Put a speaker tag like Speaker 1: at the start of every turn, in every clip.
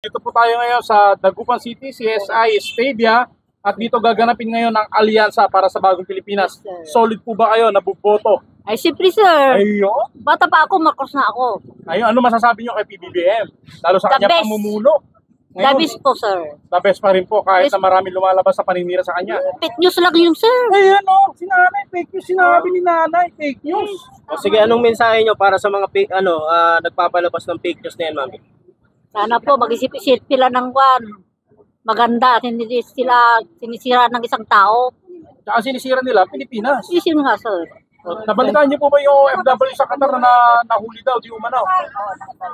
Speaker 1: nandito po tayo ngayon sa Dagupan City, CSI Stadia. At dito gaganapin ngayon ang alyansa para sa Bagong Pilipinas. Solid po ba kayo? Nabuboto?
Speaker 2: Ay, siyempre, sir.
Speaker 1: Ayun.
Speaker 2: Bata pa ako, Marcos na ako.
Speaker 1: Ayun, ano masasabi nyo kay PBBM? Lalo sa
Speaker 2: The
Speaker 1: kanya
Speaker 2: best.
Speaker 1: pamumuno.
Speaker 2: The best po, sir.
Speaker 1: The best pa rin po kahit
Speaker 2: Yes.
Speaker 1: na marami lumalabas sa paninira sa kanya.
Speaker 2: Fake news lang yun, sir.
Speaker 1: Ayun o, si nanay, fake news. Sinabi ni nanay, fake news.
Speaker 3: O sige, anong mensahe nyo para sa mga nagpapalabas ng fake news na yan, mami?
Speaker 2: Sana po, mag-isip-isip sila ng kwan. Maganda at hindi sila sinisira ng isang tao.
Speaker 1: Tsaka sinisira nila, Pilipinas.
Speaker 2: Isin nga, sir.
Speaker 1: Nabalitaan niyo po ba yung FW sa Qatar na nahuli daw, di umanaw?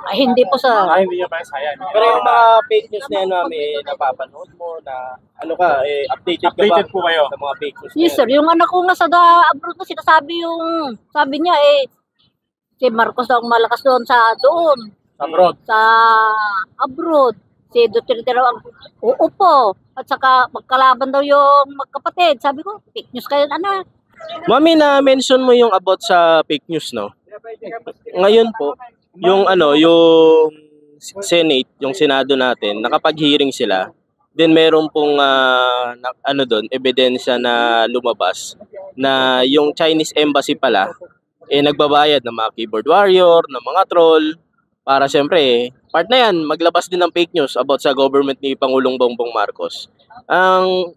Speaker 2: Ay, hindi po, sir.
Speaker 1: Hindi niya pa sayang.
Speaker 3: Pero yung mga fake news na yan, mami, napapanood mo na updated ka ba
Speaker 1: Updated po kayo.
Speaker 3: sa mga fake news na
Speaker 2: Yes,
Speaker 3: yan?
Speaker 2: sir. Yung anak ko nga sa abroad na sinasabi yung, sabi niya si Marcos daw ang malakas doon.
Speaker 1: Abroad.
Speaker 2: Sa abroad. Si Duterte daw ang uupo. At saka magkalaban daw yung magkapatid. Sabi ko, fake news kayo, anak.
Speaker 3: Mami, na-mention mo yung about sa fake news, no? Ngayon po, yung Senate, yung Senado natin, nakapag-hearing sila. Then meron pong ebidensya na lumabas na yung Chinese embassy pala nagbabayad ng mga keyboard warrior, ng mga troll para siyempre, part na yan, maglabas din ng fake news about sa government ni Pangulong Bongbong Marcos.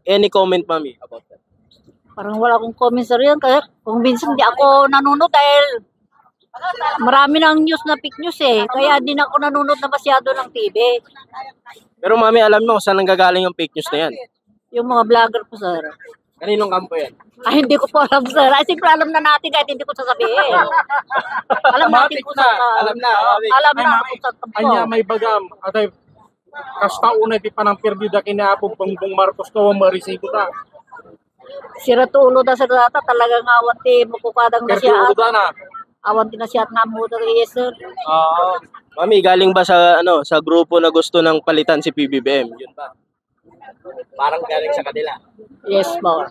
Speaker 3: Any comment, mami, about that?
Speaker 2: Parang wala akong comments sir yan. Kaya kung minsan di ako nanonood dahil marami ng news na fake news Kaya di na ako nanonood na masyado ng TV.
Speaker 3: Pero mami, alam mo saan nanggagaling yung fake news na yan?
Speaker 2: Yung mga vlogger po sir.
Speaker 3: Kaninong kampo yan?
Speaker 2: Ay, hindi ko po alam sir. Ay, siyempre alam na natin kahit hindi ko sasabihin. Alam natin kung saan.
Speaker 3: Alam na.
Speaker 2: Alam
Speaker 1: Ay,
Speaker 2: na
Speaker 1: mami,
Speaker 2: kung saan kampo.
Speaker 1: anya may bagam. Atay, kasta una di pa ng perdida kinaapog Bongbong Marcos ko marisigo ta.
Speaker 2: Sira tulo na sa data talagang awanti mukukadang na siya.
Speaker 1: Perdido na.
Speaker 2: Awanti na siya at nga yes sir.
Speaker 3: Mami, galing ba sa grupo na gusto ng palitan si PBBM? Yun ba? Parang galing sa kanila.
Speaker 2: Yes po.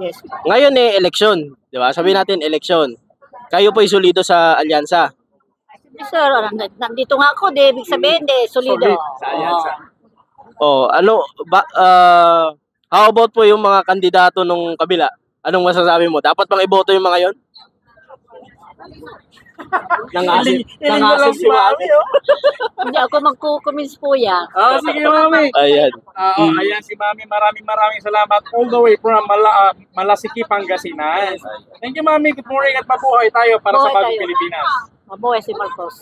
Speaker 2: Yes.
Speaker 3: Ngayon eleksyon, 'di ba? Sabihin natin eleksyon. Kayo po solido sa alyansa.
Speaker 2: Sir, nandito nga ako, ibig sabihin, solido.
Speaker 1: Sa alyansa.
Speaker 3: How about po yung mga kandidato nung kabila? Anong masasabi mo? Dapat bang iboto yung mga yon? Nangasim si mami.
Speaker 2: Hindi ako magkukumince po yan.
Speaker 1: Sige mami.
Speaker 3: Ayan.
Speaker 1: Ayan si mami. Maraming salamat all the way from Malasiki, Pangasinan. Thank you mami. Good morning at mabuhay tayo para sa
Speaker 2: Mabuhay
Speaker 1: Bagong
Speaker 2: tayo.
Speaker 1: Pilipinas.
Speaker 2: Mabuhay si Marcos.